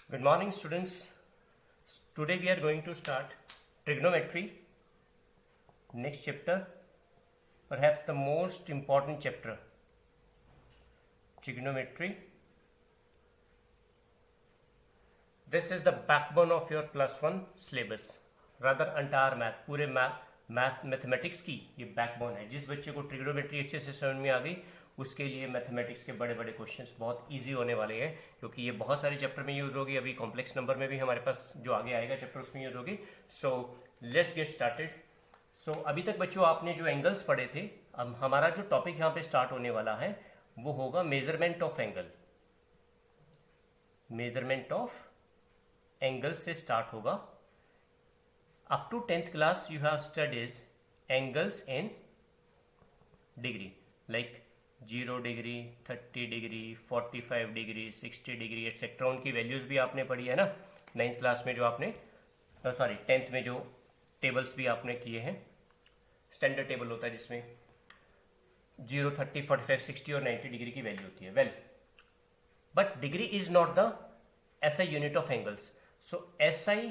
Good morning, students. Today we are going to start trigonometry. Next chapter, perhaps the most important chapter, trigonometry. This is the backbone of your +1 syllabus. Rather entire math, पूरे mathematics की ये backbone है. जिस बच्चे को trigonometry अच्छे से समझ में आ गई उसके लिए मैथमेटिक्स के बड़े बड़े क्वेश्चंस बहुत इजी होने वाले हैं, क्योंकि ये बहुत सारे चैप्टर में यूज होगी. अभी कॉम्प्लेक्स नंबर में भी हमारे पास जो आगे आएगा चैप्टर उसमें यूज होगी. So let's get started. So अभी तक बच्चों आपने जो एंगल्स पढ़े थे, अब हमारा जो टॉपिक यहाँ पे स्टार्ट होने वाला है वो होगा measurement of angle. Measurement of angle से स्टार्ट होगा. Up to 10th class you have studies angles in degree, like 0 degree, 30 degree, 45 degree, 60 degree etcetera. उनकी वैल्यूज भी आपने पढ़ी है ना 9th क्लास में, जो आपने 10th में जो टेबल्स भी आपने किए हैं. स्टैंडर्ड टेबल होता है जिसमें 0, 30, 45, 60 और 90 डिग्री की वैल्यू होती है. Well, but degree is not the SI unit of angles. So SI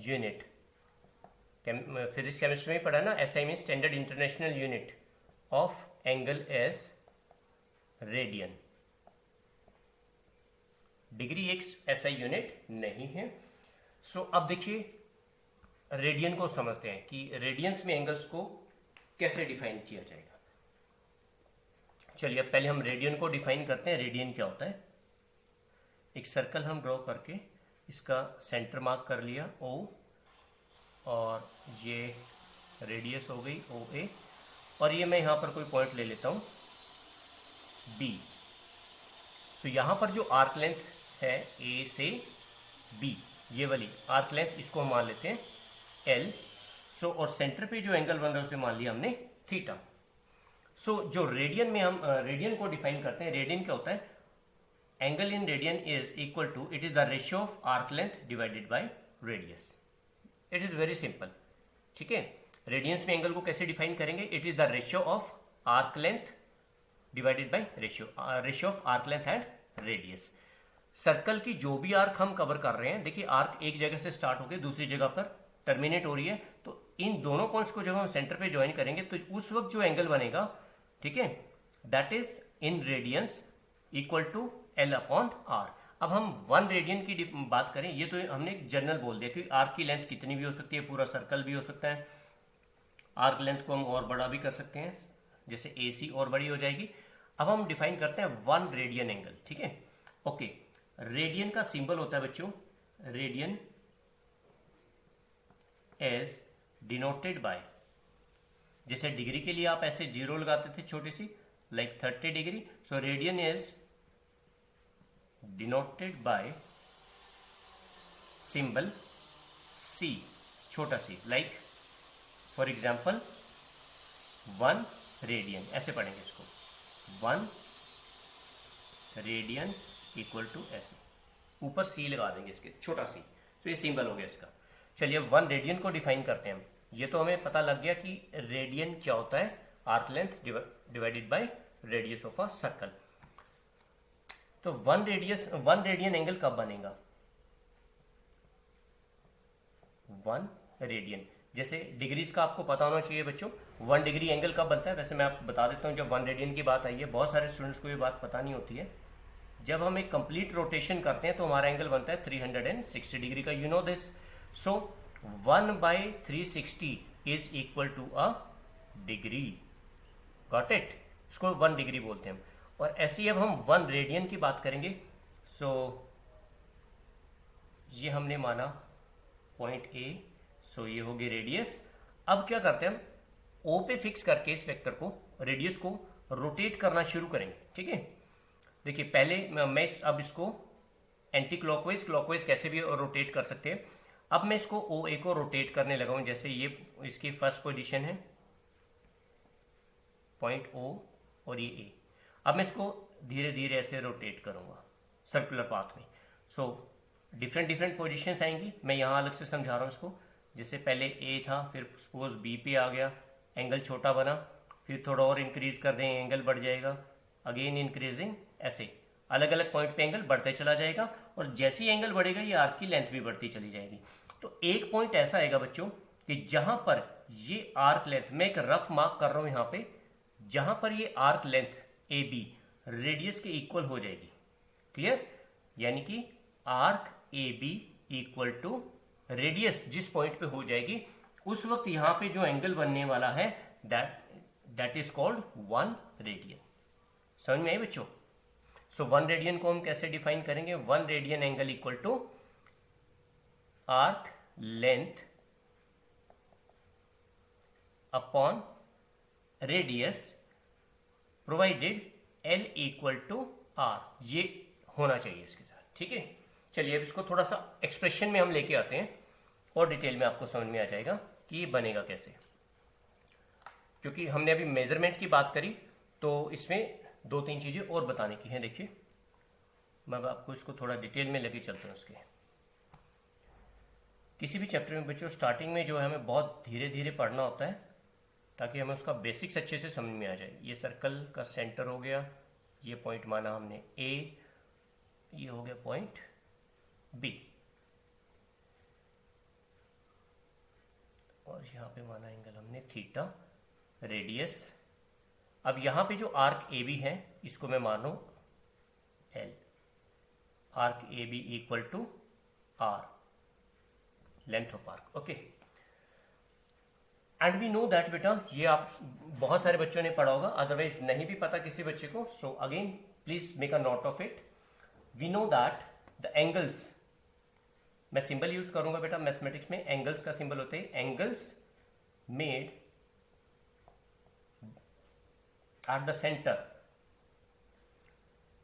unit physics chemistry में पढ़ा ना, SI mean standard international unit of angle as radian. Degree एक SI यूनिट नहीं है. सो अब देखिए रेडियन को समझते हैं कि रेडियंस में एंगल्स को कैसे डिफाइन किया जाएगा. चलिए अब पहले हम रेडियन को डिफाइन करते हैं. रेडियन क्या होता है? एक सर्कल हम ड्रॉ करके इसका सेंटर मार्क कर लिया O, और ये रेडियस हो गई OA, और ये मैं यहाँ पर कोई पॉइंट ले लेता हूँ B. सो यहाँ पर जो आर्क लेंथ है A से B, ये वाली आर्क लेंथ, इसको हम मान लेते हैं L. सो और सेंटर पे जो एंगल बन रहा है उसे मान लिया हमने थीटा. सो जो रेडियन में हम रेडियन को डिफाइन करते हैं, रेडियन क्या होता है? Angle in radian is equal to, it is the ratio of arc length divided by radius. It is very simple. ठीक है, रेडियंस में एंगल को कैसे डिफाइन करेंगे? It is the ratio of arc length divided by ratio of arc length and radius. Circle की जो भी arc हम कवर कर रहे हैं, देखिए आर्क एक जगह से स्टार्ट होकर दूसरी जगह पर टर्मिनेट हो रही है, तो इन दोनों पॉइंट्स को जब हम सेंटर पे ज्वाइन करेंगे तो उस वक्त जो एंगल बनेगा, ठीक है, that is in radians equal to L upon R. अब हम 1 रेडियन की बात करें, ये तो हमने जनरल बोल दिया कि आर्क की लेंथ कितनी भी हो सकती है, पूरा सर्कल भी हो सकता है. आर्क लेंथ को हम और बड़ा भी कर सकते हैं, जैसे AC और बड़ी हो जाएगी. अब हम डिफाइन करते हैं 1 रेडियन एंगल. ठीक है, ओके. रेडियन का सिंबल होता है बच्चों, रेडियन एज डिनोटेड बाय, जैसे डिग्री के लिए आप ऐसे 0 लगाते थे छोटी सी, like 30 degree. So radian is denoted by symbol C, छोटा C, like for example 1 radian. ऐसे पढ़ेंगे इसको, 1 रेडियन इक्वल टू ऐसे, ऊपर C लगा देंगे इसके, छोटा सी. तो ये सिंबल हो गया इसका. चलिए 1 रेडियन को डिफाइन करते हैं हम. ये तो हमें पता लग गया कि रेडियन क्या होता है, arc length divided by radius of a circle. तो 1 रेडियन एंगल कब बनेगा? 1 रेडियन, जैसे डिग्रीज का आपको पता होना चाहिए बच्चों. 1 डिग्री एंगल कब बनता है? वैसे मैं आपको बता देता हूँ. जब 1 रेडियन की बात आई है, बहुत सारे स्टूडेंट्स को ये बात पता नहीं होती है. जब हम एक कंप्लीट रोटेशन करते हैं तो हमारा एंगल बनता है 360 डिग्री का. You know this. So 1/360 is equal to a degree. Got it? इसको 1 डिग्री बोलते हैं हम. और ऐसे ही अब हम 1 रेडियन की बात करेंगे. सो ये हमने माना पॉइंट A. सो ये होगी रेडियस. अब क्या करते हैं हम, O पे फिक्स करके इस वेक्टर को, रेडियस को रोटेट करना शुरू करेंगे. ठीक है, देखिए पहले मैं अब इसको एंटी क्लॉकवाइज क्लॉकवाइज कैसे भी रोटेट कर सकते हैं. अब मैं इसको OA को रोटेट करने लगा हूं. जैसे ये इसकी फर्स्ट पोजीशन है पॉइंट O और ये A. अब मैं इसको धीरे धीरे ऐसे रोटेट करूंगा सर्कुलर पाथ में. सो डिफरेंट पोजीशंस आएंगी. मैं यहाँ अलग से समझा रहा हूँ इसको. जैसे पहले A था, फिर सपोज B पे आ गया, एंगल छोटा बना, फिर थोड़ा और इंक्रीज कर दें, एंगल बढ़ जाएगा, अगेन इंक्रीजिंग, ऐसे अलग अलग पॉइंट पे एंगल बढ़ते चला जाएगा और जैसे ही एंगल बढ़ेगा ये आर्क की लेंथ भी बढ़ती चली जाएगी। तो एक पॉइंट ऐसा आएगा बच्चों कि जहां पर ये आर्क लेंथ, मैं एक रफ मार्क कर रहा हूं यहां पे, जहां पर ये arc length A B radius के इक्वल हो जाएगी। क्लियर? यानी कि arc A B equal to radius जिस पॉइंट पे हो जाएगी उस वक्त यहां पे जो एंगल बनने वाला है दैट इज कॉल्ड 1 रेडियन। समझ में आई बच्चों? सो 1 रेडियन को हम कैसे डिफाइन करेंगे? 1 radian angle equal to arc length upon radius provided L equal to R, ये होना चाहिए इसके साथ। ठीक है, चलिए अब इसको थोड़ा सा एक्सप्रेशन में हम लेके आते हैं और डिटेल में आपको समझ में आ जाएगा कि ये बनेगा कैसे। क्योंकि हमने अभी मेजरमेंट की बात करी तो इसमें 2-3 चीजें और बताने की हैं। देखिए मैं आपको इसको थोड़ा डिटेल में लेके चलते हैं उसके। किसी भी चैप्टर में बच्चों स्टार्टिंग में जो है हमें बहुत धीरे धीरे पढ़ना होता है ताकि हमें उसका बेसिक्स अच्छे से समझ में आ जाए। ये सर्कल का सेंटर हो गया, ये पॉइंट माना हमने A, ये हो गया पॉइंट B, और यहाँ पे माना एंगल हमने थीटा, रेडियस। अब यहाँ पे जो आर्क ए बी है इसको मैं मानू L, arc A B equal to R, length of arc. Okay, and we know that बेटा, ये आप बहुत सारे बच्चों ने पढ़ा होगा, अदरवाइज नहीं भी पता किसी बच्चे को। So again please make a note of it. We know that the angles, मैं सिंबल यूज करूंगा बेटा मैथमेटिक्स में, एंगल्स का सिंबल होते हैं angles made at the centre,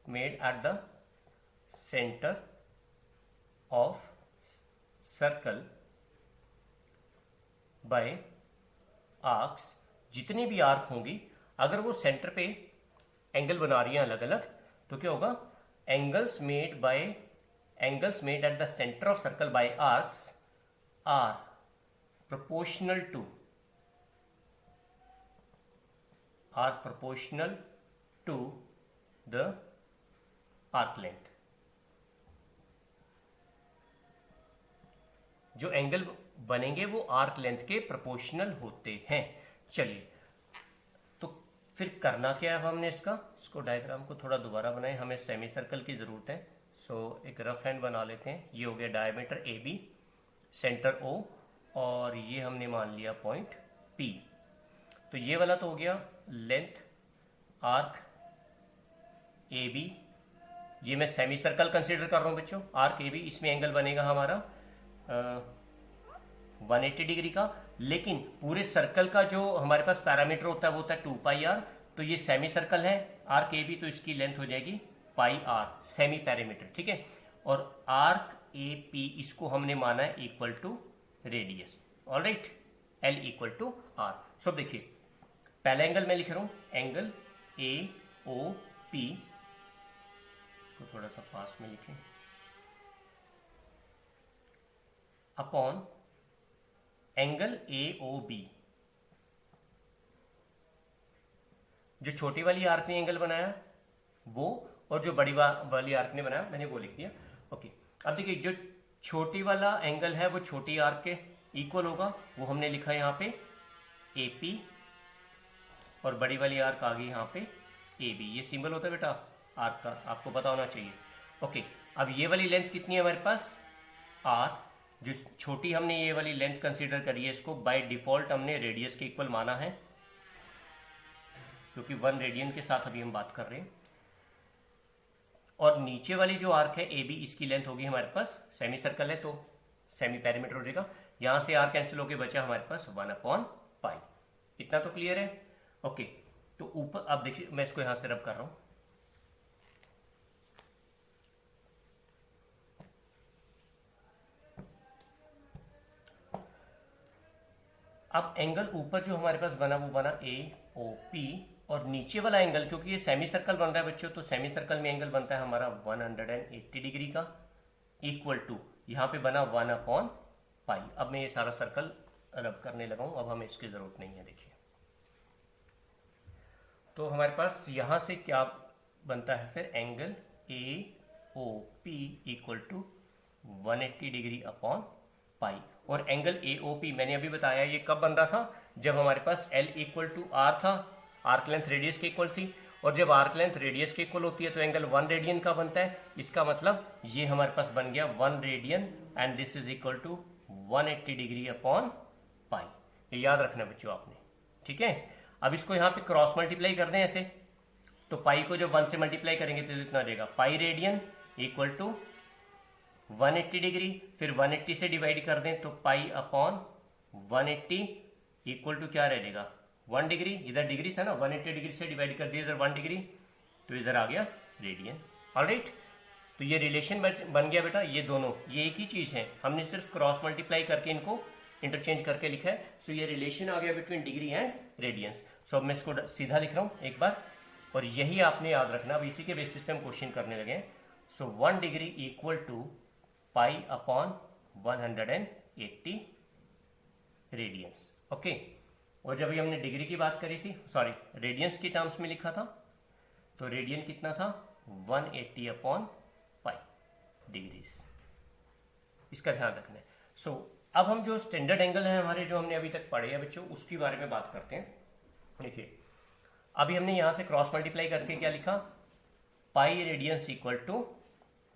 made at the centre of circle by arcs. जितने भी arc होंगी अगर वो सेंटर पे एंगल बना रही हैं अलग अलग, तो क्या होगा? Angles made at the centre of circle by arcs are proportional to the arc length। जो एंगल बनेंगे वो आर्क लेंथ के प्रोपोर्शनल होते हैं। चलिए तो फिर करना क्या है अब हमने इसको डायग्राम को थोड़ा दोबारा बनाए, हमें सेमी सर्कल की जरूरत है। सो एक रफ हैंड बना लेते हैं। ये हो गया diameter A B, centre O, और ये हमने मान लिया पॉइंट पी। तो ये वाला तो हो गया लेंथ आर्क ए बी। ये मैं सेमी सर्कल कंसीडर कर रहा हूं बच्चों, आर्क ए बी। इसमें एंगल बनेगा हमारा 180 डिग्री का, लेकिन पूरे सर्कल का जो हमारे पास पैरामीटर होता है वो होता है 2 पाई आर। तो ये सेमी सर्कल है आर्क ए बी, तो इसकी लेंथ हो जाएगी पाई आर, सेमी पैरामीटर। ठीक है, और आर्क ए पी इसको हमने माना है equal to radius. Alright, L equal to R. So देखिए पहला एंगल मैं लिख रहा हूं, एंगल ए ओ पी को थोड़ा सा पास में लिखें, upon angle A O B. जो छोटी वाली आर्क ने एंगल बनाया वो, और जो बड़ी वाली आर्क ने बनाया मैंने वो लिख दिया। ओके, अब देखिए जो छोटी वाला एंगल है वो छोटी आर्क के इक्वल होगा, वो हमने लिखा है यहाँ पे ए पी, और बड़ी वाली आर्क आ गई यहाँ पे ए बी। ये सिंबल होता है बेटा आर्क का, आपको पता होना चाहिए। ओके, अब ये वाली लेंथ कितनी है हमारे पास? आर। जो छोटी हमने ये वाली लेंथ कंसीडर करी है, इसको बाय डिफॉल्ट हमने रेडियस के इक्वल माना है, क्योंकि 1 रेडियन के साथ अभी हम बात कर रहे हैं। और नीचे वाली जो आर्क है ए बी, इसकी लेंथ होगी हमारे पास, सेमी सर्कल है तो सेमी पैरामीटर हो जाएगा। यहां से आर कैंसिल होके बचा हमारे पास 1/पाई। इतना तो क्लियर है? ओके, तो ऊपर अब देखिए मैं इसको यहां से रब कर रहा हूं। अब एंगल ऊपर जो हमारे पास बना वो बना ए ओ पी, और नीचे वाला एंगल, क्योंकि ये सेमी सर्कल बन रहा है बच्चों, तो सेमी सर्कल में एंगल बनता है हमारा 180 डिग्री का, इक्वल टू यहां पे बना 1/पाई। अब मैं ये सारा सर्कल रब करने लगा हूं, अब हमें इसकी जरूरत नहीं है। देखिए तो हमारे पास यहां से क्या बनता है फिर, angle AOP equal to 180 degree upon pi. और एंगल AOP मैंने अभी बताया ये कब बन रहा था, जब हमारे पास L इक्वल टू R था, आर्क लेंथ रेडियस के इक्वल थी, और जब आर्क लेंथ रेडियस के इक्वल होती है तो एंगल 1 रेडियन का बनता है। इसका मतलब ये हमारे पास बन गया 1 radian and this is equal to 180 degree upon pi. ये याद रखना बच्चों आपने, ठीक है। अब इसको यहाँ पे क्रॉस मल्टीप्लाई कर दें ऐसे, तो पाई को जब 1 से मल्टीप्लाई करेंगे तो इतना देगा pi radian equal to 180 degree, फिर 180 से डिवाइड कर दें तो पाई अपॉन 180 इक्वल टू क्या रह जाएगा 1 डिग्री, इधर डिग्री था ना, 180 डिग्री से डिवाइड कर दिया इधर 1 डिग्री, तो इधर आ गया रेडियन। ऑलराइट, तो ये रिलेशन बन गया बेटा, ये दोनों ये एक ही चीज़ है, हमने सिर्फ क्रॉस मल्टीप्लाई करके इनको इंटरचेंज करके लिखा है। सो ये रिलेशन आ गया बिटवीन डिग्री एंड रेडियंस। सो अब मैं इसको सीधा लिख रहा हूँ एक बार, और यही आपने याद रखना, अब इसी के बेसिस पे हम क्वेश्चन करने लगे हैं। So 1 degree equal to pi upon 180 radians, okay. और जब हमने डिग्री की बात करी थी, सॉरी रेडियंस की टर्म्स में लिखा था, तो रेडियन कितना था 180 अपॉन पाई डिग्रीज, इसका ध्यान रखना है। सो अब हम जो स्टैंडर्ड एंगल है हमारे, जो हमने अभी तक पढ़े हैं बच्चों, उसके बारे में बात करते हैं। देखिए अभी हमने यहां से क्रॉस मल्टीप्लाई करके क्या लिखा, pi radians equal to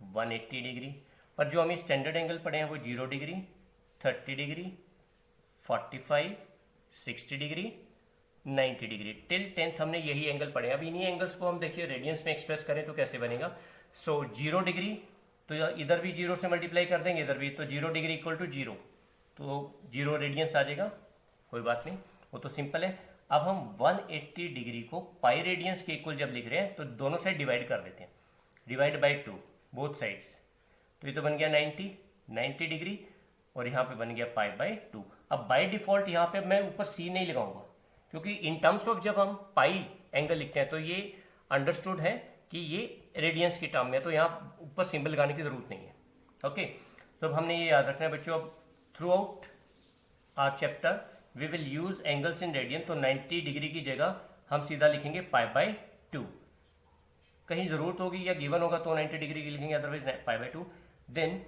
180 degree, पर जो हमें स्टैंडर्ड एंगल पढ़े हैं वो 0 degree, 30 degree, 45, 60 degree, 90 degree, till 10th हमने यही एंगल पढ़े। अब इन्हीं एंगल्स को हम देखिए रेडियंस में एक्सप्रेस करें तो कैसे बनेगा। सो 0 डिग्री, तो इधर भी 0 से मल्टीप्लाई कर देंगे, इधर भी, तो 0 डिग्री इक्वल टू 0, तो 0 रेडियंस आ जाएगा, कोई बात नहीं, वो तो सिंपल है। अब हम 180 डिग्री को पाई रेडियंस के इक्वल जब लिख रहे हैं तो दोनों साइड डिवाइड कर देते हैं, डिवाइड बाई 2 बोथ साइड्स, तो ये तो बन गया 90 डिग्री, और यहाँ पे बन गया पाई बाई 2। अब बाय डिफॉल्ट यहाँ पे मैं ऊपर सी नहीं लगाऊंगा, क्योंकि इन टर्म्स ऑफ जब हम पाई एंगल लिखते हैं तो ये अंडरस्टूड है कि ये रेडियंस की टर्म में, तो यहाँ ऊपर सिंबल लगाने की जरूरत नहीं है, ओके। तो अब हमने ये याद रखना है बच्चों, अब throughout our chapter we will use angles in radian, तो 90 डिग्री की जगह हम सीधा लिखेंगे पाई बाई 2, कहीं जरूरत होगी या गिवन होगा तो 90 डिग्री की लिखेंगे, अदरवाइज पाई बाई 2। देन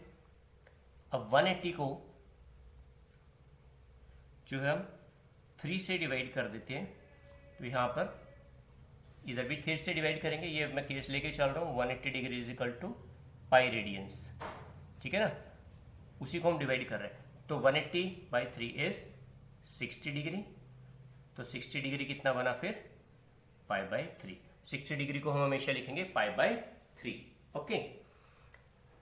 अब 180 को जो है हम 3 से डिवाइड कर देते हैं, तो यहाँ पर इधर भी 3 से डिवाइड करेंगे, ये मैं केस लेके चल रहा हूँ 180 degree is equal to pi radians, ठीक है ना, उसी को हम डिवाइड कर रहे हैं। तो 180 बाई 3 इज 60 डिग्री, तो 60 डिग्री कितना बना फिर पाई बाई 3, 60 डिग्री को हम हमेशा लिखेंगे पाई बाई 3, ओके।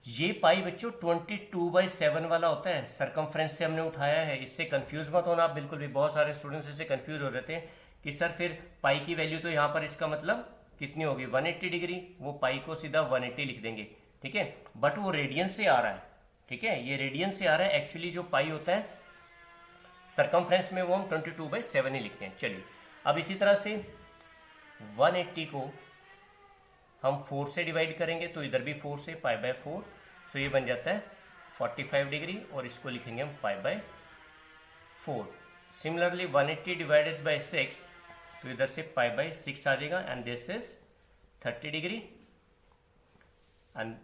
ये पाई बच्चों 22/7 वाला होता है, सरकमफ्रेंस से हमने उठाया है, इससे कंफ्यूज मत होना आप बिल्कुल भी। बहुत सारे स्टूडेंट्स इससे कंफ्यूज हो जाते हैं कि सर फिर पाई की वैल्यू तो यहाँ पर इसका मतलब कितनी होगी 180 डिग्री, वो पाई को सीधा 180 लिख देंगे, ठीक है, बट वो रेडियंस से आ रहा है, ठीक है, ये रेडियंस से आ रहा है। एक्चुअली जो पाई होता है सरकमफ्रेंस में वो हम 22/7 ही लिखते हैं। चलिए अब इसी तरह से 180 को हम 4 से डिवाइड करेंगे, तो इधर भी 4 से पाई बाय 4, सो ये बन जाता है 45 डिग्री, और इसको लिखेंगे हम pi by 4। Similarly 180 divided by 6, तो इधर से पाई बाय 6 आ जाएगा, and this is 30 degree, and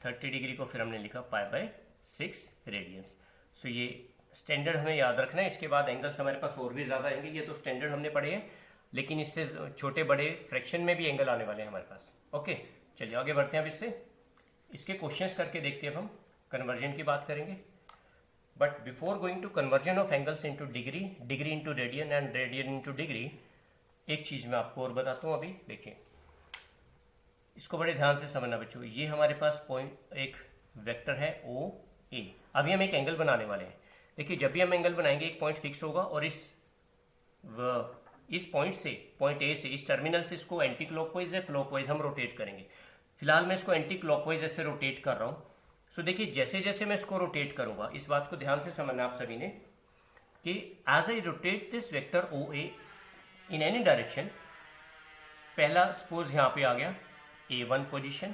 30 degree को फिर हमने लिखा पाई बाय 6 रेडियंस। सो ये स्टैंडर्ड हमें याद रखना है, इसके बाद एंगल्स हमारे पास और भी ज़्यादा आएंगे, ये तो स्टैंडर्ड हमने पढ़े हैं, लेकिन इससे छोटे बड़े फ्रैक्शन में भी एंगल आने वाले हैं हमारे पास, ओके। चलिए आगे बढ़ते हैं, अब इसके क्वेश्चंस करके देखते हैं। अब हम कन्वर्जन की बात करेंगे, but before going to conversion of angles into degree, degree into radian and radian into degree, एक चीज़ मैं आपको और बताता हूँ। अभी देखिए, इसको बड़े ध्यान से समझना बच्चों। ये हमारे पास पॉइंट एक वेक्टर है ओ ए, अभी हम एक एंगल बनाने वाले हैं। देखिए जब भी हम एंगल बनाएंगे एक पॉइंट फिक्स होगा, और इस पॉइंट से, पॉइंट ए से, इस टर्मिनल से इसको एंटी क्लॉकवाइज या क्लॉकवाइज हम रोटेट करेंगे। फिलहाल मैं इसको एंटी क्लॉकवाइज ऐसे रोटेट कर रहा हूँ। सो देखिए जैसे जैसे मैं इसको रोटेट करूंगा, इस बात को ध्यान से समझना आप सभी ने, कि as I rotate this vector O A in any direction, पहला सपोज यहाँ पे आ गया A1 पोजीशन,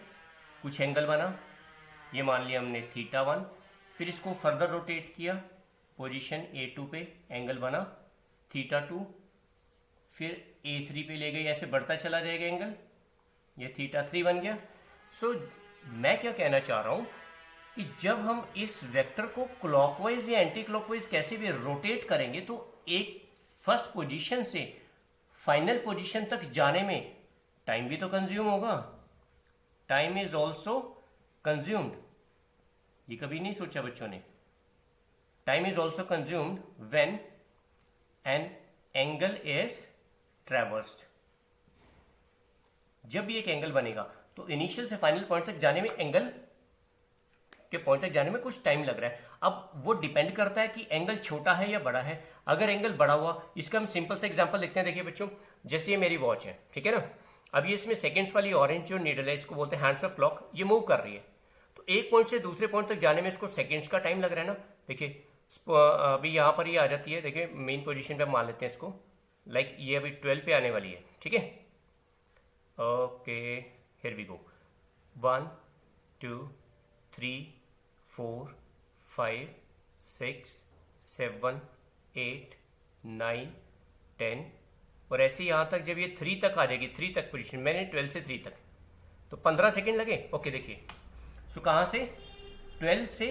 कुछ एंगल बना, ये मान लिया हमने θ1, फिर इसको फर्दर रोटेट किया, पोजीशन A2 पे एंगल बना θ2, फिर A3 पे ले गए, ऐसे बढ़ता चला जाएगा एंगल, ये θ3 बन गया। सो मैं क्या कहना चाह रहा हूं कि जब हम इस वेक्टर को क्लॉकवाइज या एंटी क्लॉकवाइज कैसे भी रोटेट करेंगे तो एक फर्स्ट पोजीशन से फाइनल पोजीशन तक जाने में टाइम भी तो कंज्यूम होगा। टाइम इज ऑल्सो कंज्यूम्ड, ये कभी नहीं सोचा बच्चों ने। Time is also consumed when an angle is traversed. जब भी एक एंगल बनेगा तो इनिशियल से फाइनल पॉइंट तक जाने में एंगल के पॉइंट तक जाने में कुछ टाइम लग रहा है। अब वो डिपेंड करता है कि एंगल छोटा है या बड़ा है। अगर एंगल बड़ा हुआ, इसका हम सिंपल सा एग्जांपल देखते हैं। देखिए बच्चों, जैसे ये मेरी वॉच है, ठीक है ना। अब ये इसमें सेकंड्स वाली ऑरेंज जो नीडल है, इसको बोलते हैं हैंड्स ऑफ क्लॉक, ये मूव कर रही है। तो एक पॉइंट से दूसरे पॉइंट तक जाने में इसको सेकेंड्स का टाइम लग रहा है ना। देखिए अभी यहाँ पर ये आ जाती है, देखिए मेन पोजिशन पे मान लेते हैं इसको, लाइक ये अभी 12 पे आने वाली है, ठीक है। ओके, हियर वी गो। 1 2 3 4 5 6 7 8 9 10 और ऐसे यहाँ तक जब ये 3 तक आ जाएगी, 3 तक पोजीशन, मैंने 12 से 3 तक, तो 15 सेकेंड लगे। ओके देखिए, सो कहाँ से 12 से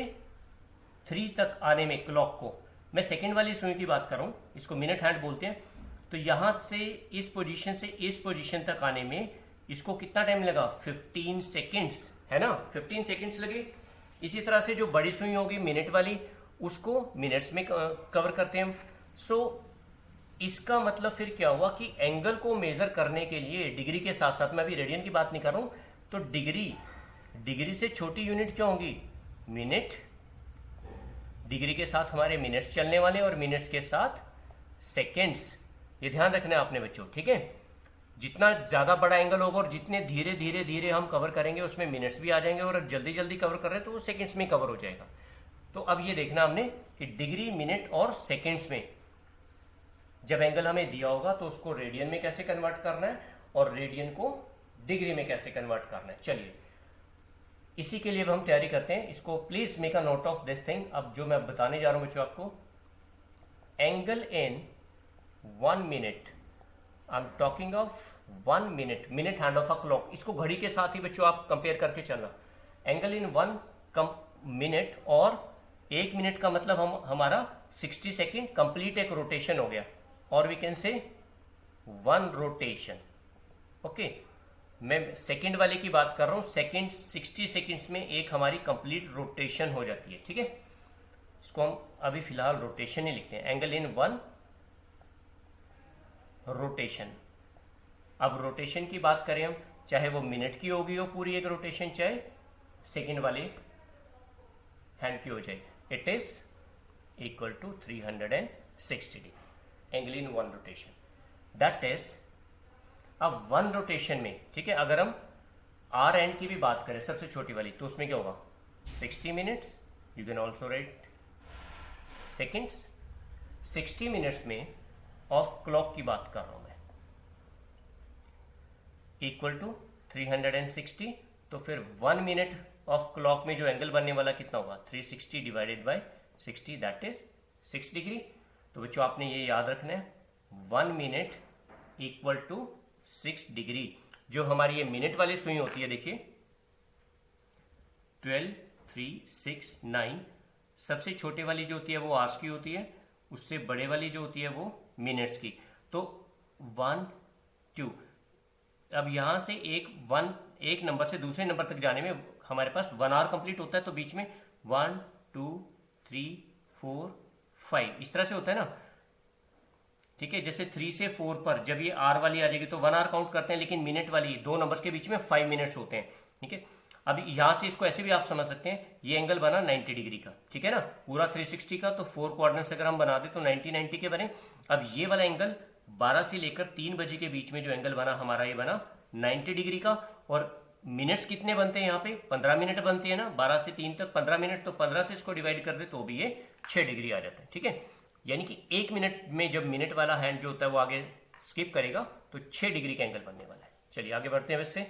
3 तक आने में क्लॉक को, मैं सेकेंड वाली सुई की बात कर रहा हूँ, इसको मिनट हैंड बोलते हैं। तो यहाँ से इस पोजीशन से इस पोजीशन तक आने में इसको कितना टाइम लगा? 15 सेकेंड्स, है ना, 15 सेकेंड्स लगे। इसी तरह से जो बड़ी सुई होगी मिनट वाली, उसको मिनट्स में कवर करते हैं हम। सो इसका मतलब फिर क्या हुआ कि एंगल को मेजर करने के लिए डिग्री के साथ साथ, मैं अभी रेडियन की बात नहीं कर रहा हूं, तो डिग्री से छोटी यूनिट क्या होगी? मिनट। डिग्री के साथ हमारे मिनट्स चलने वाले और मिनट्स के साथ सेकेंड्स। ये ध्यान रखना है आपने बच्चों, ठीक है। जितना ज्यादा बड़ा एंगल होगा और जितने धीरे धीरे धीरे हम कवर करेंगे उसमें मिनट्स भी आ जाएंगे, और जल्दी जल्दी कवर कर रहे हैं तो वो सेकेंड्स में कवर हो जाएगा। तो अब ये देखना हमने कि डिग्री, मिनट और सेकेंड्स में जब एंगल हमें दिया होगा तो उसको रेडियन में कैसे कन्वर्ट करना है और रेडियन को डिग्री में कैसे कन्वर्ट करना है। चलिए इसी के लिए अब हम तैयारी करते हैं। इसको please make a note of this thing. अब जो मैं बताने जा रहा हूं बच्चों आपको, angle in 1 minute, I am talking of 1 minute, minute hand of a clock. इसको घड़ी के साथ ही बच्चों आप कंपेयर करके चलना। एंगल इन 1 मिनट, और 1 मिनट का मतलब हमारा 60 सेकेंड कंप्लीट एक रोटेशन हो गया, और we can say 1 rotation. Okay, मैं सेकेंड वाले की बात कर रहा हूं। सेकेंड 60 सेकेंड्स में एक हमारी कंप्लीट रोटेशन हो जाती है, ठीक है। इसको हम अभी फिलहाल रोटेशन ही लिखते हैं, एंगल इन 1 रोटेशन। अब रोटेशन की बात करें हम, चाहे वो मिनट की होगी हो पूरी एक रोटेशन, चाहे सेकेंड वाले हैंड की हो जाए, it is equal to 360 degree, angle in 1 rotation. That is अब 1 रोटेशन में, ठीक है, अगर हम आर एंड की भी बात करें सबसे छोटी वाली, तो उसमें क्या होगा? 60 minutes, you can also right seconds. 60 minutes में ऑफ क्लॉक की बात कर रहा हूं मैं, इक्वल टू 360। तो फिर 1 मिनट ऑफ क्लॉक में जो एंगल बनने वाला कितना होगा? 360 divided by 60, that is 6 degree. तो बच्चों आपने ये याद रखना है, 1 मिनट इक्वल टू 6 डिग्री। जो हमारी ये मिनट वाली सुई होती है, देखिए 12, 3, 6, 9, सबसे छोटे वाली जो होती है वो आवर्स की होती है, उससे बड़े वाली जो होती है वो मिनट्स की। तो 1 2, अब यहां से एक नंबर से दूसरे नंबर तक जाने में हमारे पास 1 आवर कंप्लीट होता है। तो बीच में 1 2 3 4 5 इस तरह से होता है ना, ठीक है। जैसे 3 से 4 पर जब ये आर वाली आ जाएगी तो 1 आवर काउंट करते हैं, लेकिन मिनट वाली 2 नंबर्स के बीच में 5 मिनट्स होते हैं, ठीक है। अब यहां से इसको ऐसे भी आप समझ सकते हैं, ये एंगल बना 90 डिग्री का, ठीक है ना, पूरा 360 का। तो 4 क्वाड्रेंट्स अगर हम बना दे तो 90 90 के बने। अब ये वाला एंगल 12 से लेकर 3 बजे के बीच में जो एंगल बना हमारा, ये बना 90 डिग्री का। और मिनट्स कितने बनते हैं यहाँ पे? 15 मिनट बनते हैं ना, 12 से 3 तक 15 मिनट, तो 15 से इसको डिवाइड कर दे तो भी ये 6 डिग्री आ जाता है, ठीक है। यानी कि 1 मिनट में जब मिनट वाला हैंड जो होता है वो आगे स्किप करेगा तो 6 डिग्री का एंगल बनने वाला है। चलिए आगे बढ़ते हैं वैसे।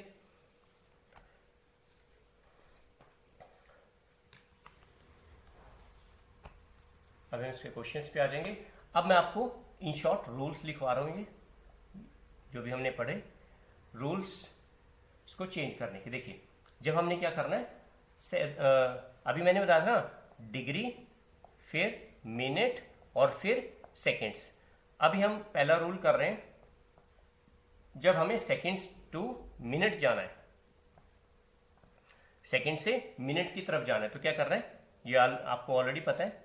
अब हम इसके क्वेश्चंस पे आ जाएंगे। अब मैं आपको इन शॉर्ट रूल्स लिखवा रहा हूं, ये जो भी हमने पढ़े रूल्स, इसको चेंज करने के। देखिए जब हमने क्या करना है, अभी मैंने बताया था डिग्री, फिर मिनट और फिर सेकेंड्स। अभी हम पहला रूल कर रहे हैं, जब हमें सेकेंड्स टू मिनट जाना है, सेकेंड से मिनट की तरफ जाना है, तो क्या करना है, ये आपको ऑलरेडी पता है,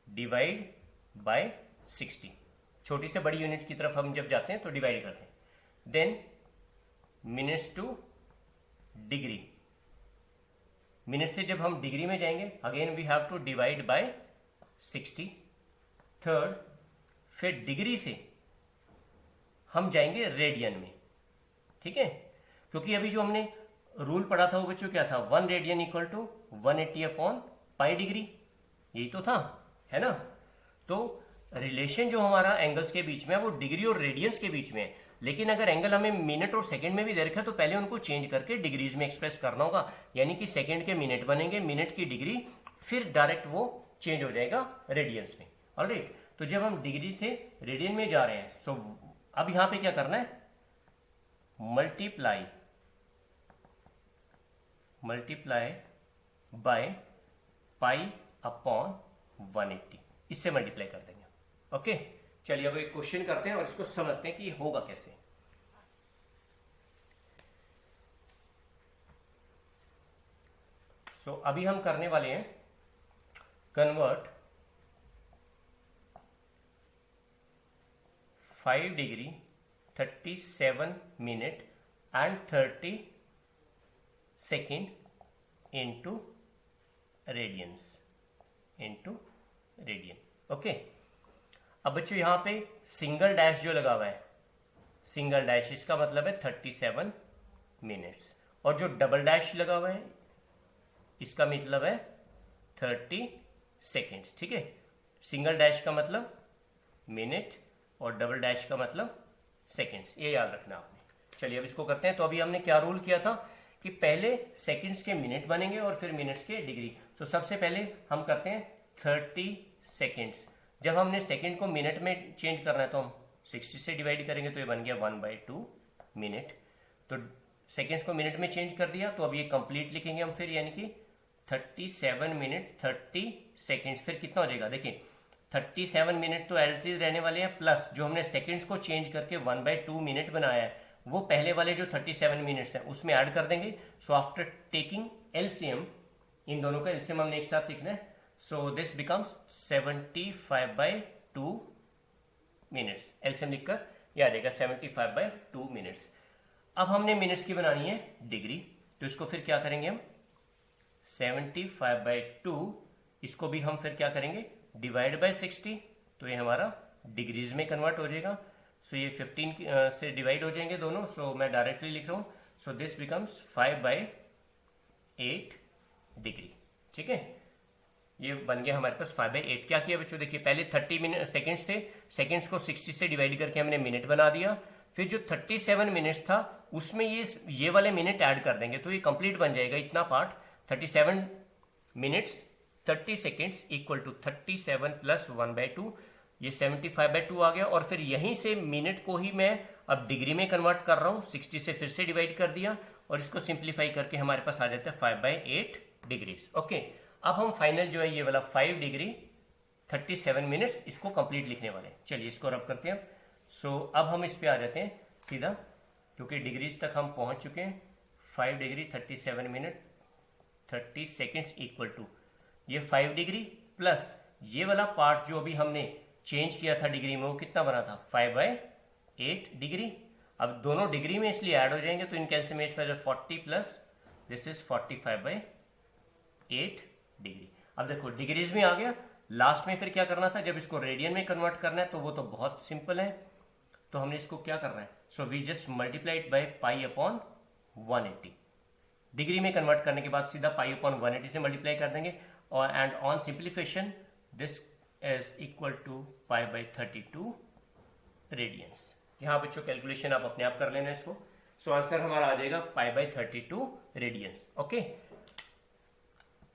डिवाइड बाय 60। छोटी से बड़ी यूनिट की तरफ हम जब जाते हैं तो डिवाइड करते हैं। Then minutes to degree, minute से जब हम डिग्री में जाएंगे again we have to divide by 60। Third, फिर डिग्री से हम जाएंगे रेडियन में, ठीक है, क्योंकि अभी जो हमने रूल पढ़ा था वो बच्चों क्या था, 1 radian equal to 180 upon pi degree, यही तो था, है ना। तो रिलेशन जो हमारा एंगल्स के बीच में है वो डिग्री और रेडियंस के बीच में है, लेकिन अगर एंगल हमें मिनट और सेकंड में भी दे रखा है तो पहले उनको चेंज करके डिग्रीज में एक्सप्रेस करना होगा, यानी कि सेकंड के मिनट बनेंगे, मिनट की डिग्री, फिर डायरेक्ट वो चेंज हो जाएगा रेडियंस में। ऑलराइट, तो जब हम डिग्री से रेडियन में जा रहे हैं, सो अब यहां पे क्या करना है, मल्टीप्लाई बाय पाई अपॉन 180, इससे मल्टीप्लाई कर देंगे। ओके, चलिए अब एक क्वेश्चन करते हैं और इसको समझते हैं कि ये होगा कैसे। सो अभी हम करने वाले हैं convert 5 degree 37 minute and 30 second into radian. Okay, अब बच्चों यहां पे सिंगल डैश जो लगा हुआ है, सिंगल डैश, इसका मतलब है 37 मिनट्स, और जो डबल डैश लगा हुआ है इसका मतलब है 30 सेकेंड्स, ठीक है। सिंगल डैश का मतलब मिनट और डबल डैश का मतलब सेकेंड्स, ये याद रखना आपने। चलिए अब इसको करते हैं। तो अभी हमने क्या रूल किया था कि पहले सेकेंड्स के मिनट बनेंगे और फिर मिनट्स के डिग्री। तो सबसे पहले हम करते हैं 30 सेकेंड्स। जब हमने सेकेंड को मिनट में चेंज करना है तो हम 60 से डिवाइड करेंगे, तो ये बन गया 1/2 मिनट। तो सेकेंड्स को मिनट में चेंज कर दिया, तो अब ये कंप्लीट लिखेंगे हम फिर, यानी कि 37 मिनट 30 सेकेंड्स। फिर कितना हो जाएगा, देखिए 37 मिनट तो एज इज रहने वाले हैं, प्लस जो हमने सेकेंड्स को चेंज करके 1/2 मिनट बनाया है वो पहले वाले जो 37 मिनट्स हैं उसमें ऐड कर देंगे। सो आफ्टर टेकिंग एलसीएम, इन दोनों का एलसीएम हमने एक साथ लिखना है। So this becomes 75/2 minutes. LCM लिखकर यह आ जाएगा 75/2 मिनट्स। अब हमने मिनट्स की बनानी है डिग्री, तो इसको फिर क्या करेंगे हम, 75/2, इसको भी हम फिर क्या करेंगे, डिवाइड बाय 60, तो ये हमारा डिग्रीज में कन्वर्ट हो जाएगा। सो ये 15 से डिवाइड हो जाएंगे दोनों, सो मैं डायरेक्टली लिख रहा हूँ। सो दिस बिकम्स 5/8 डिग्री, ठीक है। ये बन गया हमारे पास 5/8। क्या किया बच्चों, देखिए पहले 30 मिनट सेकेंड्स थे, सेकेंड्स को 60 से डिवाइड करके हमने मिनट बना दिया, फिर जो 37 मिनट्स था उसमें ये वाले मिनट ऐड कर देंगे, तो ये कंप्लीट बन जाएगा इतना part. 37 minutes 30 seconds equal to 37 plus 1/2, ये 75/2 आ गया। और फिर यहीं से मिनट को ही मैं अब डिग्री में कन्वर्ट कर रहा हूँ, 60 से फिर से डिवाइड कर दिया और इसको सिंप्लीफाई करके हमारे पास आ जाता है 5/8 डिग्रीज। ओके, अब हम फाइनल जो है ये वाला 5 डिग्री 37 मिनट्स इसको कंप्लीट लिखने वाले हैं। चलिए इसको रब करते हैं। सो अब हम इस पे आ जाते हैं सीधा, क्योंकि डिग्रीज तक हम पहुंच चुके हैं। 5 degree 37 minute 30 seconds equal to ये 5 डिग्री प्लस ये वाला पार्ट जो अभी हमने चेंज किया था डिग्री में, वो कितना बना था, 5/8 डिग्री। अब दोनों डिग्री में इसलिए ऐड हो जाएंगे, तो इनके LCM 40 plus this is 45/8 degree. अब देखो डिग्रीज में आ गया, लास्ट में फिर क्या करना था, जब इसको रेडियन में कन्वर्ट करना है तो वो तो बहुत सिंपल है। तो हमने इसको क्या करना है, so we just multiplied by pi upon 180। Degree में कन्वर्ट करने के बाद सीधा पाई अपॉन 180 से मल्टीप्लाई कर देंगे, और and on simplification this is equal to π/32 radians. यहाँ बच्चों कैलकुलेशन आप अपने आप कर लेना इसको। सो आंसर हमारा आ जाएगा π/32 रेडियंस। ओके,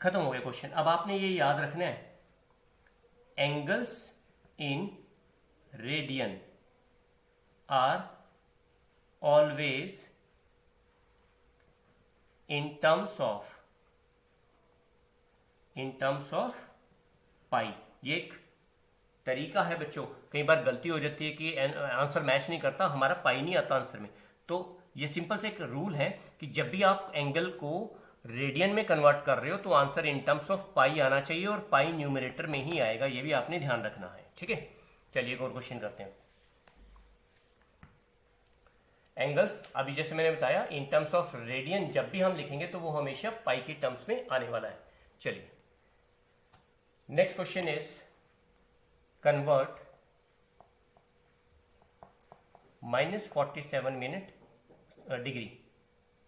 खत्म हो गया क्वेश्चन। अब आपने ये याद रखना है, angles in radian are always in terms of pi. ये एक तरीका है बच्चों, कई बार गलती हो जाती है कि आंसर मैच नहीं करता, हमारा पाई नहीं आता आंसर में। तो ये सिंपल से एक रूल है कि जब भी आप एंगल को रेडियन में कन्वर्ट कर रहे हो तो आंसर इन टर्म्स ऑफ पाई आना चाहिए, और पाई न्यूमरेटर में ही आएगा, ये भी आपने ध्यान रखना है। ठीक है, चलिए एक और क्वेश्चन करते हैं। एंगल्स अभी जैसे मैंने बताया इन टर्म्स ऑफ रेडियन जब भी हम लिखेंगे तो वो हमेशा पाई के टर्म्स में आने वाला है। चलिए next question is convert -47 minute degree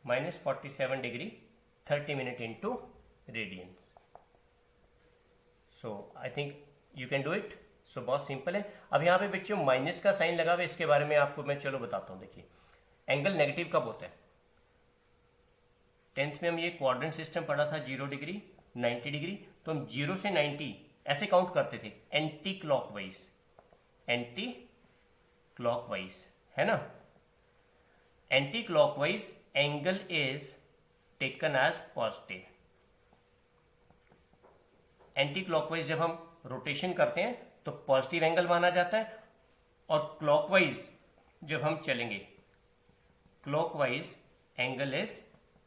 -47 degree 30 minute into radian. So I think you can do it. So बहुत सिंपल है। अब यहाँ पे बच्चों माइनस का साइन लगा हुआ है, इसके बारे में आपको मैं चलो बताता हूँ। देखिए एंगल नेगेटिव कब होता है? 10th में हम ये क्वाड्रेंट सिस्टम पढ़ा था, 0 डिग्री 90 डिग्री, तो हम 0 से 90 ऐसे काउंट करते थे एंटी क्लॉकवाइज, है ना। Anti clockwise angle is taken as positive. Anti clockwise जब हम रोटेशन करते हैं तो पॉजिटिव एंगल माना जाता है, और क्लॉकवाइज जब हम चलेंगे क्लॉकवाइज एंगल इज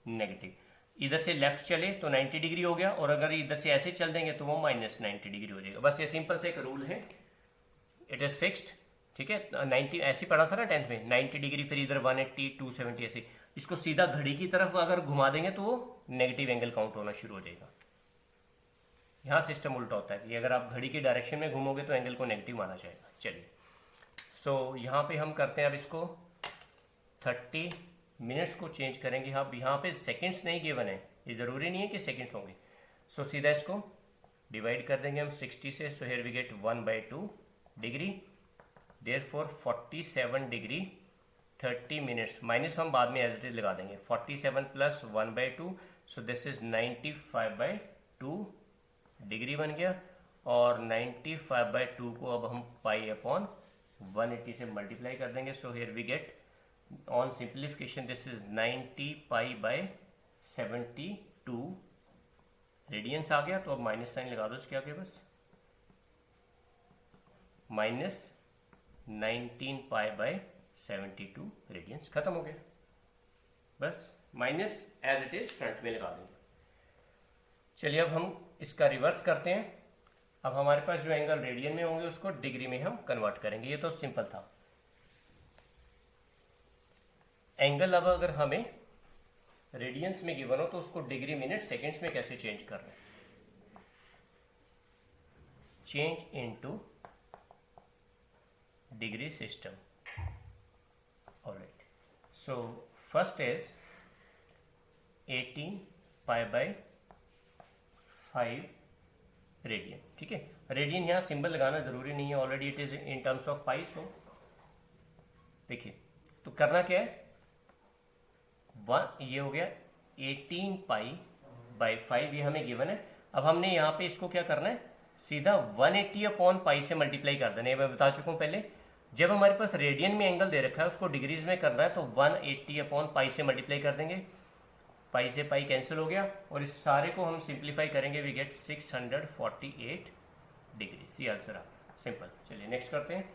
नेगेटिव। इधर से लेफ्ट चले तो 90 डिग्री हो गया, और अगर इधर से ऐसे चल देंगे तो वो -90 डिग्री हो जाएगा। बस ये सिंपल से एक रूल है, इट इज फिक्स्ड। ठीक है, 90 ऐसे पढ़ा था ना 10th में, 90 डिग्री फिर इधर 180 270 ऐसे। इसको सीधा घड़ी की तरफ अगर घुमा देंगे तो वो नेगेटिव एंगल काउंट होना शुरू हो जाएगा। यहाँ सिस्टम उल्टा होता है कि अगर आप घड़ी की डायरेक्शन में घूमोगे तो एंगल को नेगेटिव माना जाएगा। चलिए सो यहाँ पे हम करते हैं अब इसको 30 मिनट्स को चेंज करेंगे। अब यहाँ पे सेकंड्स नहीं गिवन है, ये जरूरी नहीं है कि सेकंड्स होंगे। सो सीधा इसको डिवाइड कर देंगे हम 60 से। So here we get 1/2 degree, therefore 47 degree 30 minutes. Minus हम बाद में एज इट इज लगा देंगे, 47 + 1/2, सो दिस इज 95/2 डिग्री बन गया। और 95/2 को अब हम π/180 से मल्टीप्लाई कर देंगे। So here we get on simplification this is 90 π/72 radians आ गया। तो अब माइनस साइन लगा दो इसके आगे, बस -19 π/72 रेडियंस, खत्म हो गया। बस minus as it is front में लगा देंगे। चलिए अब हम इसका रिवर्स करते हैं। अब हमारे पास जो एंगल रेडियन में होंगे उसको डिग्री में हम कन्वर्ट करेंगे। ये तो सिंपल था। एंगल अब अगर हमें रेडियंस में गिवन हो तो उसको डिग्री मिनट सेकेंड्स में कैसे चेंज करना है? Change into degree system. Alright, so first is 18 π/5 radian. ठीक है, रेडियन यहाँ सिंबल लगाना जरूरी नहीं है, already it is in terms of pi. So देखिए तो करना क्या है, ये हो गया 18 π/5, ये हमें गिवन है। अब हमने यहाँ पे इसको क्या करना है, सीधा 180/π से मल्टीप्लाई कर देना है। मैं बता चुका हूँ पहले, जब हमारे पास रेडियन में एंगल दे रखा है उसको डिग्रीज में करना है तो 180/π से मल्टीप्लाई कर देंगे। पाई से पाई कैंसिल हो गया, और इस सारे को हम सिंप्लीफाई करेंगे, we get 648 degree. See answer आप सिंपल। चलिए नेक्स्ट करते हैं।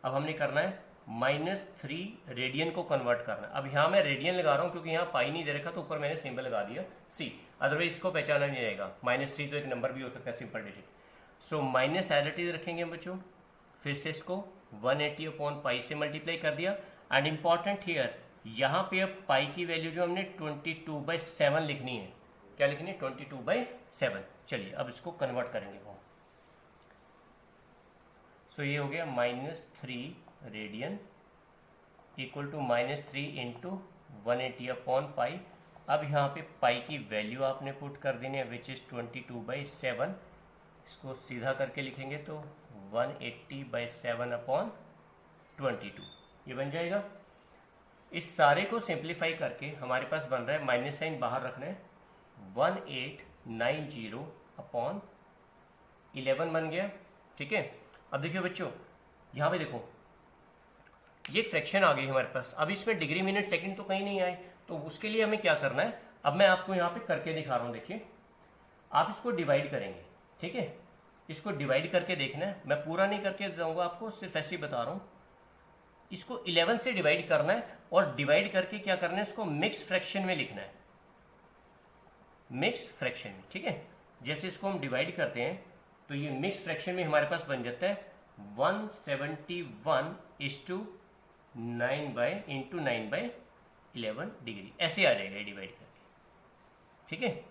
अब हमने करना है -3 रेडियन को कन्वर्ट करना है। अब यहाँ मैं रेडियन लगा रहा हूँ क्योंकि यहाँ पाई नहीं दे रखा, तो ऊपर मैंने सिंबल लगा दिया C, अदरवाइज इसको पहचाना नहीं जाएगा। -3 तो एक नंबर भी हो सकता है, simple digit. So minus as it is रखेंगे हम बच्चों, फिर से इसको 180/π से मल्टीप्लाई कर दिया। एंड इंपॉर्टेंट हियर, यहाँ पे अब पाई की वैल्यू जो हमने 22/7 लिखनी है। क्या लिखनी है? 22/7। चलिए अब इसको कन्वर्ट करेंगे वो। सो ये हो गया -3 रेडियन इक्वल टू -3 इंटू 180/π। अब यहाँ पे पाई की वैल्यू आपने पुट कर देनी है, विच इज 22/7। इसको सीधा करके लिखेंगे तो 180/7/22 ये बन जाएगा। इस सारे को सिंप्लीफाई करके हमारे पास बन रहा है, माइनस साइन बाहर रखना है, 1890/11 बन गया। ठीक है, अब देखिए बच्चों, यहाँ पे देखो ये फ्रैक्शन आ गई हमारे पास। अब इसमें डिग्री मिनट सेकंड तो कहीं नहीं आए, तो उसके लिए हमें क्या करना है, अब मैं आपको यहाँ पे करके दिखा रहा हूँ, देखिए आप इसको डिवाइड करेंगे, ठीक है, इसको डिवाइड करके देखना है, मैं पूरा नहीं करके दूंगा आपको, सिर्फ ऐसे ही बता रहा हूँ। इसको 11 से डिवाइड करना है और डिवाइड करके क्या करना है, इसको मिक्स फ्रैक्शन में लिखना है, मिक्स फ्रैक्शन में, ठीक है। जैसे इसको हम डिवाइड करते हैं तो ये मिक्स फ्रैक्शन में हमारे पास बन जाता है 171/9/11 डिग्री, ऐसे आ जाएगा डिवाइड करके, ठीक है।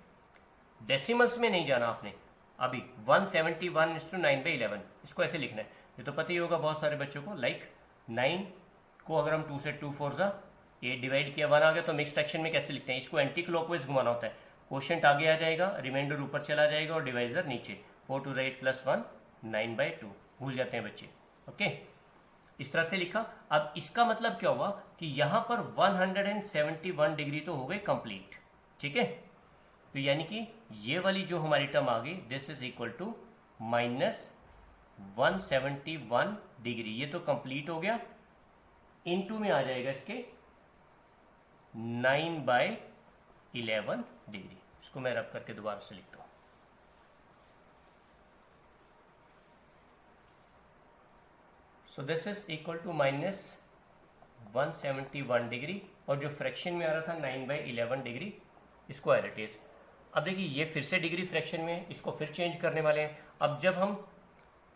डेसिमल्स में नहीं जाना आपने अभी, 171/9/11 इसको ऐसे लिखना है। ये तो पता ही होगा बहुत सारे बच्चों को, लाइक 9 को अगर हम 2 से 2 4 जा 8 डिवाइड किया 1 आ गया, तो मिक्स फ्रैक्शन में कैसे लिखते हैं, इसको एंटी क्लॉकवाइज घुमाना होता है, क्वोशिएंट आगे आ जाएगा, रिमाइंडर ऊपर चला जाएगा और डिवाइजर नीचे, 4 2 8 + 1 9/2, भूल जाते हैं बच्चे, ओके। इस तरह से लिखा। अब इसका मतलब क्या हुआ कि यहां पर 171 डिग्री तो हो गई कंप्लीट, ठीक है। तो यानी कि ये वाली जो हमारी टर्म आ गई, this is equal to -171 degree, ये तो कंप्लीट हो गया, इनटू में आ जाएगा इसके 9/11 डिग्री। इसको मैं रब करके दोबारा से लिखता हूं। So this is equal to -171 degree, और जो फ्रैक्शन में आ रहा था 9/11 डिग्री, इसको एलटीएस। अब देखिए ये फिर से डिग्री फ्रैक्शन में है, इसको फिर चेंज करने वाले हैं। अब जब हम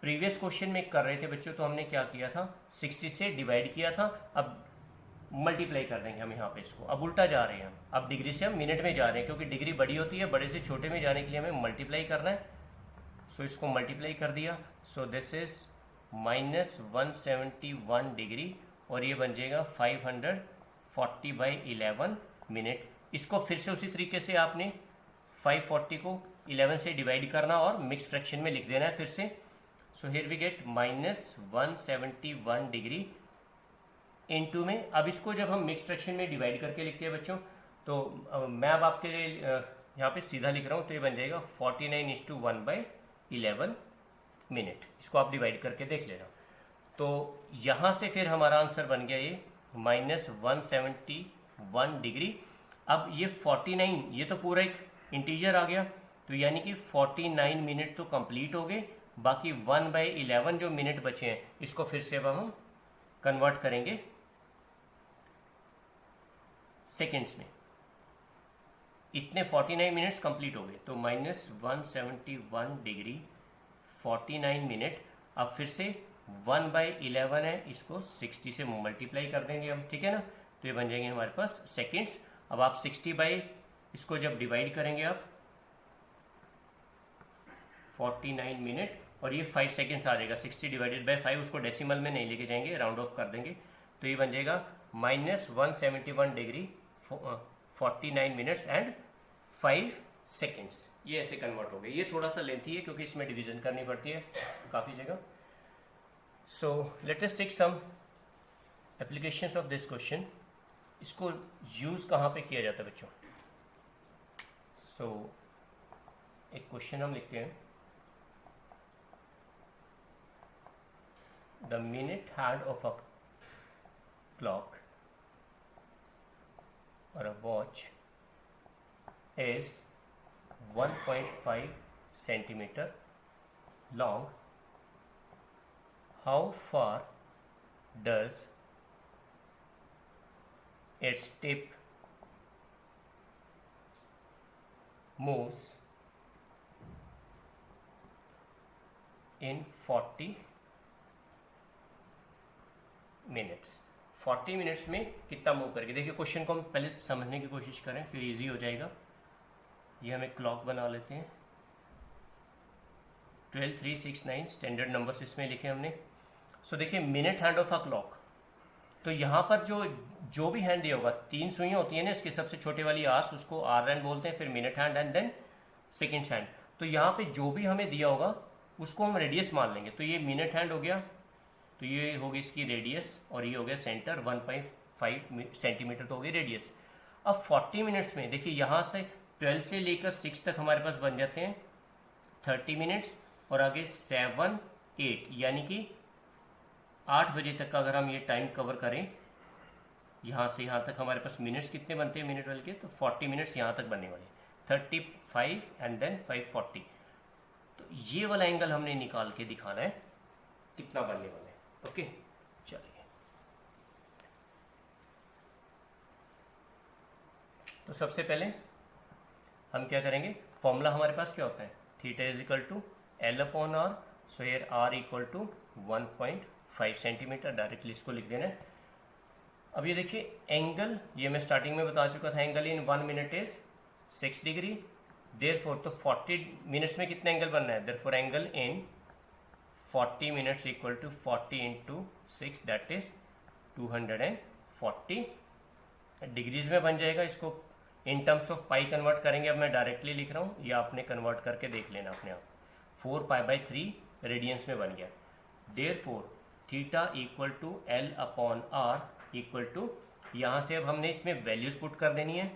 प्रीवियस क्वेश्चन में कर रहे थे बच्चों, तो हमने क्या किया था, 60 से डिवाइड किया था, अब मल्टीप्लाई कर देंगे हम यहाँ पे इसको। अब उल्टा जा रहे हैं हम, अब डिग्री से हम मिनट में जा रहे हैं, क्योंकि डिग्री बड़ी होती है, बड़े से छोटे में जाने के लिए हमें मल्टीप्लाई करना है। सो इसको मल्टीप्लाई कर दिया, सो दिस इज -171 डिग्री, और ये बन जाएगा 540/11 मिनट। इसको फिर से उसी तरीके से आपने 540 को 11 से डिवाइड करना और मिक्स फ्रैक्शन में लिख देना है फिर से। So here we get -171 degree into में। अब इसको जब हम मिक्स फ्रैक्शन में डिवाइड करके लिखते हैं बच्चों, तो मैं अब आपके लिए यहाँ पे सीधा लिख रहा हूँ, तो ये बन जाएगा 49:1/11 मिनट। इसको आप डिवाइड करके देख लेना। तो यहाँ से फिर हमारा आंसर बन गया ये -171 डिग्री। अब ये 49, ये तो पूरा एक इंटीजर आ गया, तो यानी कि 49 मिनट तो कंप्लीट हो गए, बाकी 1/11 जो मिनट बचे हैं, इसको फिर से अब हम कन्वर्ट करेंगे सेकेंड्स में। इतने 49 मिनट्स कंप्लीट हो गए, तो -171 डिग्री 49 मिनट। अब फिर से 1/11 है, इसको 60 से मल्टीप्लाई कर देंगे हम, ठीक है ना, तो ये बन जाएंगे हमारे पास सेकेंड्स। अब आप 60 इसको जब डिवाइड करेंगे आप 49 मिनट, और ये 5 सेकेंड्स आ जाएगा, 60 डिवाइडेड बाय 5, उसको डेसिमल में नहीं लेके जाएंगे, राउंड ऑफ कर देंगे, तो ये बन जाएगा -171 डिग्री 49 मिनट्स एंड 5 सेकेंड्स। ये ऐसे कन्वर्ट हो गए। ये थोड़ा सा लेंथी है क्योंकि इसमें डिवीजन करनी पड़ती है काफ़ी जगह। So let us take some applications of this question. इसको यूज़ कहाँ पे किया जाता है बच्चों? सो एक क्वेश्चन हम लिखते हैं, the minute hand of a clock or a watch is 1.5 centimeter long. How far does its tip moves in 40 minutes? 40 minutes में कितना मूव करके, देखिए क्वेश्चन को हम पहले समझने की कोशिश करें, फिर इजी हो जाएगा। ये हम एक क्लॉक बना लेते हैं, 12369 स्टैंडर्ड नंबर्स इसमें लिखे हमने। सो देखिए minute hand of a clock, तो यहाँ पर जो भी हैंड दिया होगा, 3 सुइयाँ होती है ना इसकी, सबसे छोटे वाली आर्स, उसको आर हैंड बोलते हैं, फिर minute hand and then second hand. तो यहाँ पे जो भी हमें दिया होगा उसको हम रेडियस मान लेंगे। तो ये मिनट हैंड हो गया, तो ये होगी इसकी रेडियस, और ये हो गया सेंटर, 1.5 सेंटीमीटर तो हो गई रेडियस। अब 40 मिनट्स में देखिए यहाँ से 12 से लेकर 6 तक हमारे पास बन जाते हैं 30 मिनट्स, और आगे 7 8 यानी कि 8 बजे तक का अगर हम ये टाइम कवर करें, यहाँ से यहाँ तक हमारे पास मिनट्स कितने बनते हैं मिनट वाले के, तो 40 मिनट्स यहाँ तक बनने वाले, 35 एंड देन 540। तो ये वाला एंगल हमने निकाल के दिखाना है कितना बनने वाला है। ओके चलिए, तो सबसे पहले हम क्या करेंगे, फॉर्मूला हमारे पास क्या होता है, theta is equal to L upon R, so here R equal to 1.5 centimetre, directly इसको लिख देना है। अब ये देखिए एंगल, ये मैं स्टार्टिंग में बता चुका था, angle in 1 minute is 6 degree, therefore तो 40 मिनट्स में कितना एंगल बनना है, therefore angle in 40 minutes equal to 40 into 6 that is 240 degrees में बन जाएगा। इसको in terms of pi convert करेंगे, अब मैं डायरेक्टली लिख रहा हूँ, या आपने कन्वर्ट करके देख लेना अपने आप। 4π/3 रेडियंस में बन गया। Therefore theta equal to L upon R equal to, यहाँ से अब हमने इसमें वैल्यूज पुट कर देनी है।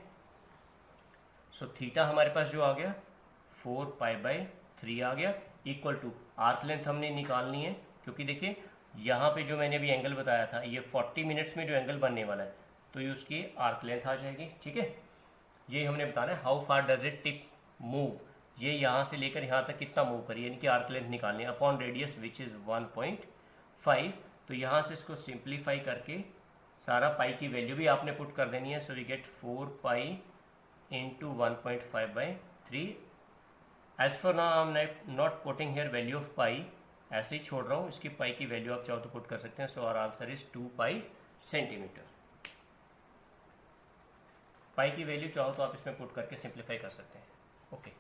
सो थीटा हमारे पास जो आ गया 4π/3 आ गया, इक्वल टू आर्क लेंथ हमने निकालनी है, क्योंकि देखिए यहाँ पे जो मैंने अभी एंगल बताया था, ये 40 मिनट्स में जो एंगल बनने वाला है, तो ये उसकी आर्क लेंथ आ जाएगी। ठीक है, ये हमने बताना है how far does it tip move, ये यहाँ से लेकर यहाँ तक कितना मूव करिए, इनकी आर्क लेंथ निकालनी है अपॉन रेडियस विच इज़ 1.5। तो यहाँ से इसको सिंप्लीफाई करके सारा पाई की वैल्यू भी आपने पुट कर देनी है। So we get 4π into 1.5/3। As for now I am not putting here value of pi, ऐसे ही छोड़ रहा हूँ, इसकी पाई की वैल्यू आप चाहो तो पुट कर सकते हैं। So our answer is 2π centimetre. Pi की वैल्यू चाहो तो आप इसमें पुट करके सिंप्लीफाई कर सकते हैं। Okay,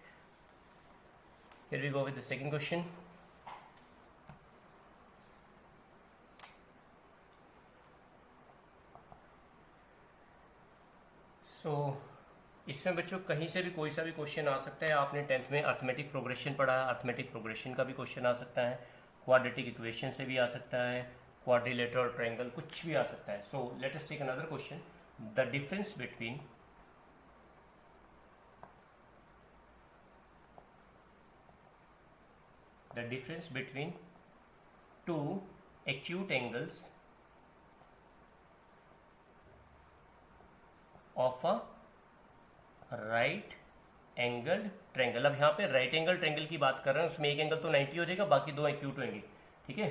here we go with the second question. So इसमें बच्चों कहीं से भी कोई सा भी क्वेश्चन आ सकता है। आपने 10th में अर्थमेटिक प्रोग्रेशन पढ़ा है, अर्थमेटिक प्रोग्रेशन का भी क्वेश्चन आ सकता है, क्वाड्रेटिक इक्वेशन से भी आ सकता है, क्वाड्रिलेटरल ट्रायंगल, कुछ भी आ सकता है। So let us take another question, the difference between two acute angles of a right angled triangle। अब यहाँ पे राइट एंगल ट्रायंगल की बात कर रहे हैं, उसमें एक एंगल तो 90 हो जाएगा, बाकी दो एक्यूट होंगे। ठीक है,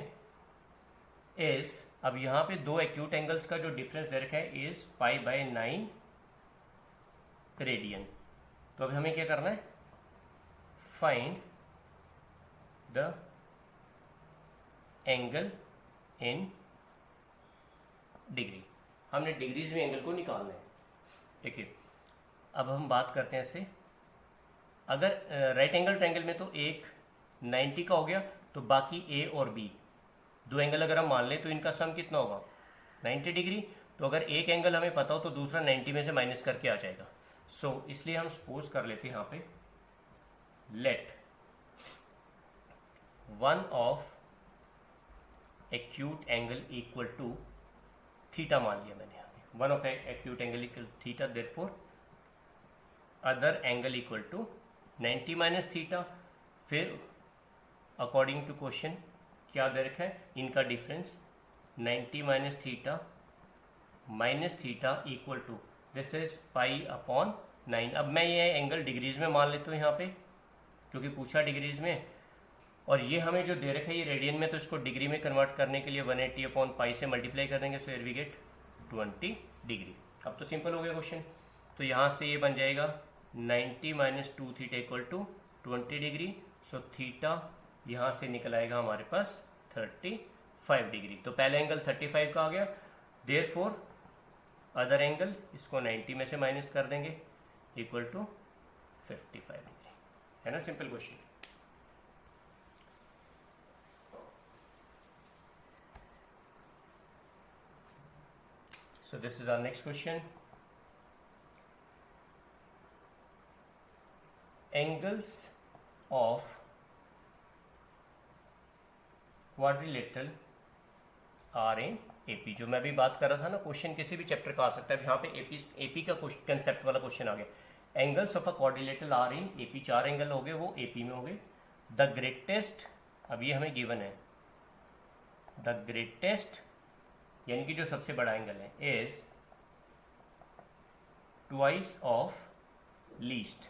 इज, अब यहाँ पे दो एक्यूट एंगल्स का जो डिफरेंस दे रखा है इज π/9 रेडियन। तो अभी हमें क्या करना है, find the angle in degree. हमने डिग्रीज में एंगल को निकालना है। देखिए अब हम बात करते हैं इससे, अगर राइट एंगल ट्रायंगल में तो एक 90 का हो गया, तो बाकी ए और बी दो एंगल अगर हम मान लें तो इनका सम कितना होगा 90 डिग्री। तो अगर एक एंगल हमें पता हो तो दूसरा 90 में से माइनस करके आ जाएगा। सो इसलिए हम सपोज कर लेते हैं यहाँ पे, let one of acute angle equal to theta मान लिया मैंने यहाँ पे, one of acute angle equal theta, therefore other angle equal to 90 minus theta. फिर अकॉर्डिंग टू क्वेश्चन क्या दे रखा है, इनका difference 90 minus theta equal to this is π/9। अब मैं ये एंगल डिग्रीज में मान लेता हूँ यहाँ पे, क्योंकि पूछा डिग्रीज में, और ये हमें जो दे रखा है ये रेडियन में, तो इसको डिग्री में कन्वर्ट करने के लिए 180/π से मल्टीप्लाई कर देंगे। So here we get 20 degree. अब तो सिंपल हो गया क्वेश्चन। तो यहाँ से ये बन जाएगा 90 minus 2 theta equal to 20 degree. So theta यहाँ से निकल आएगा हमारे पास 35 डिग्री। तो पहले एंगल 35 का आ गया, देयरफॉर अदर एंगल इसको 90 में से माइनस कर देंगे इक्वल टू 55 डिग्री। है ना simple question. So this is our next question. Angles of quadrilateral are in AP। जो मैं अभी बात कर रहा था ना, क्वेश्चन किसी भी चैप्टर का आ सकता है। यहाँ पे AP का कंसेप्ट वाला क्वेश्चन आ गया। Angles of a quadrilateral are in AP, चार एंगल हो गए वो AP में हो गए। द ग्रेटेस्ट, अब ये हमें गिवन है, द ग्रेटेस्ट यानी कि जो सबसे बड़ा एंगल है, इज ट्वाइस ऑफ लीस्ट,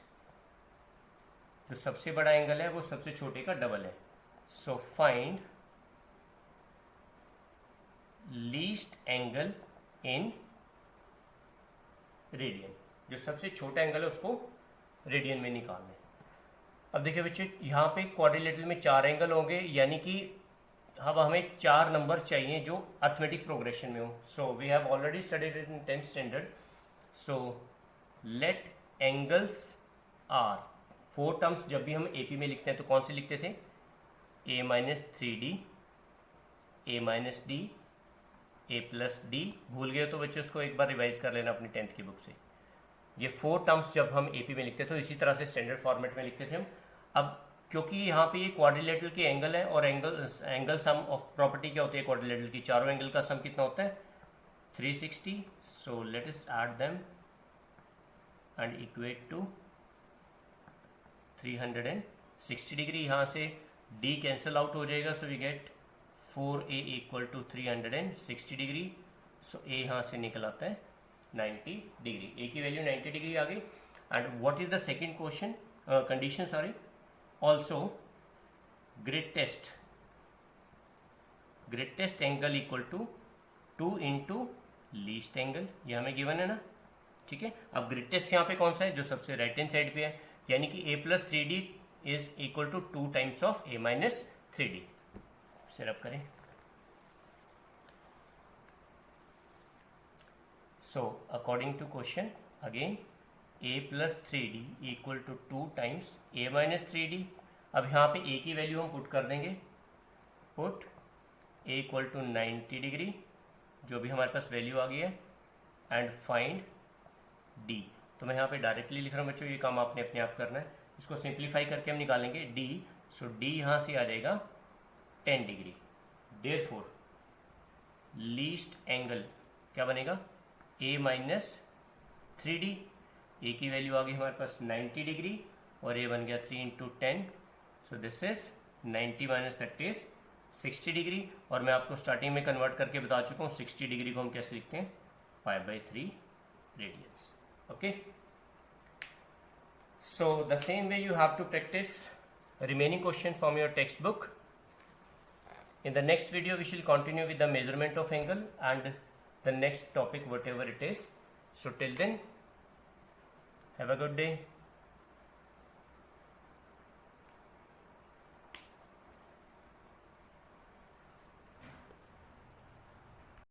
जो सबसे बड़ा एंगल है वो सबसे छोटे का डबल है। So find least angle in radian, जो सबसे छोटा एंगल है उसको रेडियन में निकालना है। अब देखिए बच्चे, यहाँ पे क्वाड्रिलेटरल में 4 एंगल होंगे, यानी कि अब हमें 4 नंबर चाहिए जो अर्थमेटिक प्रोग्रेशन में हो। So we have already studied it in 10th standard. So let angles are 4 terms जब भी हम एपी में लिखते हैं तो कौन से लिखते थे? a minus 3d, a minus D, a plus D. भूल गए तो बच्चे उसको एक बार रिवाइज कर लेना अपनी 10th की बुक से। ये 4 टर्म्स जब हम एपी में लिखते थे तो इसी तरह से स्टैंडर्ड फॉर्मेट में लिखते थे हम। अब क्योंकि यहाँ पे ये क्वाड्रिलेटरल के एंगल है और एंगल सम ऑफ प्रॉपर्टी क्या होती है क्वाड्रिलेटरल की? चारों एंगल का सम कितना होता है? 360। So let us add them and equate to 360 degree. यहाँ से d कैंसिल आउट हो जाएगा, so we get 4a equal to 360 degree. So a यहाँ से निकल आता है 90 डिग्री। a की वैल्यू 90 डिग्री आ गई। And what is the second question condition? Sorry, also greatest angle equal to 2 into least angle, ये हमें गिवन है ना, ठीक है। अब ग्रेटेस्ट यहाँ पे कौन सा है? जो सबसे राइट हैंड साइड पे है, यानी कि a plus 3d is equal to 2 times of a minus 3d। सिर्फ करें। So according to question again a plus 3d equal to 2 times a minus 3d। अब यहाँ पे a की वैल्यू हम पुट कर देंगे, put a equal to 90 degree, जो भी हमारे पास वैल्यू आ गई है, एंड फाइंड d। तो मैं यहाँ पे डायरेक्टली लिख रहा हूँ बच्चों, ये काम आपने अपने आप करना है। इसको सिंप्लीफाई करके हम निकालेंगे d। सो d यहाँ से आ जाएगा 10 डिग्री। देयरफॉर लीस्ट एंगल क्या बनेगा? a minus 3d। a की वैल्यू आ गई हमारे पास 90 डिग्री और a बन गया 3 into 10। So this is 90 minus 30 is 60 degree. और मैं आपको स्टार्टिंग में कन्वर्ट करके बता चुका हूँ 60 डिग्री को हम कैसे लिखते हैं? 5/3 radians. Okay, so the same way you have to practice remaining question from your textbook. In the next video we shall continue with the measurement of angle and the next topic whatever it is. So till then, have a good day.